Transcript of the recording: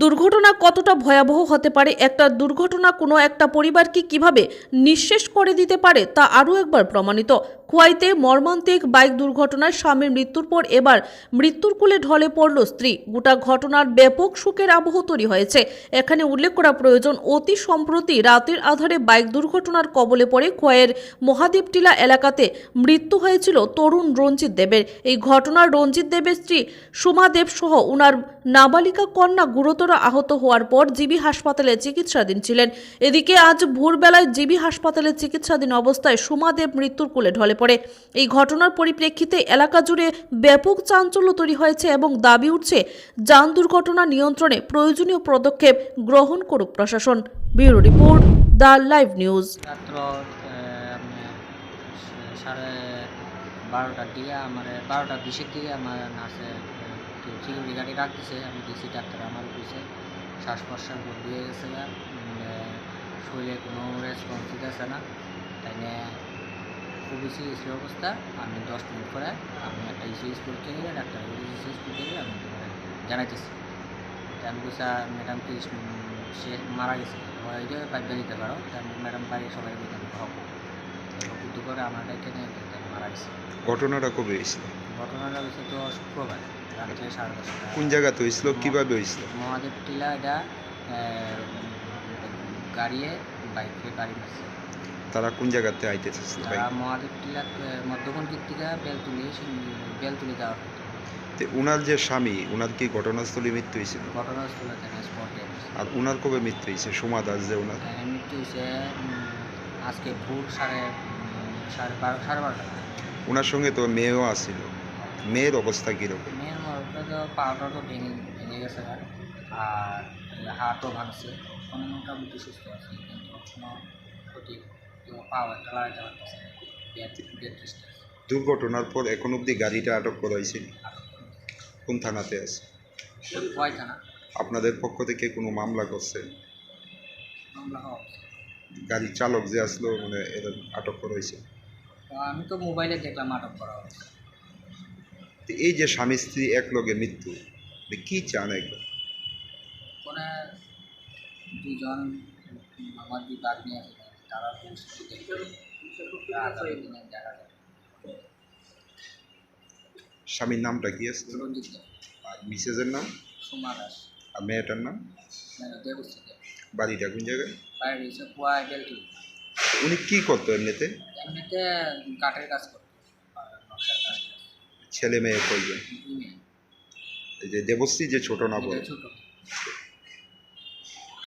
দুর্ঘটনা কতটা ভয়াবহ হতে পারে, একটা দুর্ঘটনা কোনো একটা পরিবারকে কিভাবে নিঃশেষ করে দিতে পারে তা আরও একবার প্রমাণিত। খোয়াইতে মর্মান্তিক বাইক দুর্ঘটনায় স্বামীর মৃত্যুর পর এবার মৃত্যুর কোলে ঢলে পড়ল স্ত্রী। গোটা ঘটনার ব্যাপক শোকের আবহ তৈরি হয়েছে। এখানে উল্লেখ করা প্রয়োজন, অতি সম্প্রতি রাতের আধারে বাইক দুর্ঘটনার কবলে পড়ে খোয়াইয়ের মহাদেবটিলা এলাকাতে মৃত্যু হয়েছিল তরুণ রঞ্জিত দেবের। এই ঘটনার রঞ্জিত দেবের স্ত্রী সুমা দেব সহ উনার নাবালিকা কন্যা গুরুতর আহত হওয়ার পর জিবি হাসপাতালে চিকিৎসাধীন ছিলেন। এদিকে আজ ভোরবেলায় জিবি হাসপাতালে চিকিৎসাধীন অবস্থায় সুমা দেব মৃত্যুর কোলে ঢলে পড়ে। এই ঘটনার পরিপ্রেক্ষিতে এলাকা জুড়ে ব্যাপক চাঞ্চল্য তৈরি হয়েছে এবং দাবি উঠছে যান দুর্ঘটনা নিয়ন্ত্রণে প্রয়োজনীয় পদক্ষেপ গ্রহণ করুক প্রশাসন। Bureau report, the live news. রাত্র সাড়ে 12টার দিকে আমার 12:20 দিকে আমার নার্সে সিকিউরিটি গাড়ি রাখতেছে। আমি ডিসি ডাক্তার আমার পিছিয়ে শ্বাস প্রশ্বাস বন্ধ হয়ে গেছে, শরীরে কোনো রেসপন্স দিতেছে না। তাই নিয়ে খুবই সিরিয়াস অবস্থা। আমি 10 মিনিট পরে আমি একটা ইসিএস করতে গিয়ে ডাক্তার ইসিএস করতে গিয়ে আমি জানাইতেছি। আমি বলছি ম্যাডাম কি সে মারা গেছে, ওইটা বাধ্য দিতে পারো। ম্যাডাম বাড়ির সবাই বলতে হবে কিন্তু করে আমার এখানে মারা গেছে। ঘটনাটা কবে হয়েছিল? ঘটনাটা হয়েছে তো শুক্রবার রাত্রে 10:30। কোন জায়গাতে হয়েছিল, কিভাবে হয়েছিল? মহাদেব টিলা, এটা গাড়িয়ে বাইকে গাড়ি মারছে। তারা কোন জায়গাতে আইতেছিল? তারা মহাদেব টিলা মধ্যমন দিক থেকে বেলতুলি যাওয়ার উনার যে স্বামী, উনার কি ঘটনাস্থলে মৃত্যু হয়েছিল? ঘটনাস্থলে থেকে স্পটে। আর উনার কবে মৃত্যু হয়েছে? সোমা দাস যে উনার মৃত্যু হয়েছে আজকে ভোর সাড়ে 12:30। উনার সঙ্গে তো মেয়েও আসছিল। মেয়ের অবস্থা কীরকম? মেয়ের মরটা তো পাউডার তো ভেঙে গেছে, আর হাতও ভাঙছে। কোনো মোটামুটি সুস্থ আছে, কিন্তু কোনো ক্ষতি পাওয়া লাগাতে পারতেছে। দুর্ঘটনার পর এখন অবধি গাড়িটা আটক করা হয়েছে? কোন থানাতে আছে? খোয়াই থানা। আপনাদের পক্ষ থেকে কোনো মামলা করছে? মামলা হওয়া গাড়ির চালক যে আসলো, মানে এদের আটক করা হয়েছে? আমি তো মোবাইলে দেখলাম আটক করা হয়েছে। এই যে স্বামী স্ত্রী একলগে মৃত্যু, কি চান এখন? কোনো দুজন আমার দুই বাগ্নি আছে, তারা পরিস্থিতি জায়গা। স্বামীর নামটা কি আছে? রঞ্জিত দেব। আর মিসেজের নাম? সুমা দাস। আর মেয়েটার নাম? দেবশ্রী দেব। বাড়িটা কোন জায়গায়? বাইরে এসে খোয়াই বেলতুলি। উনি কি করতো এমনিতে? এমনিতে কাঠের কাজ করতো, নকশার কাজ। ছেলে মেয়ে কয়জন? এই যে দেবশ্রী যে ছোট না বড়? ছোট।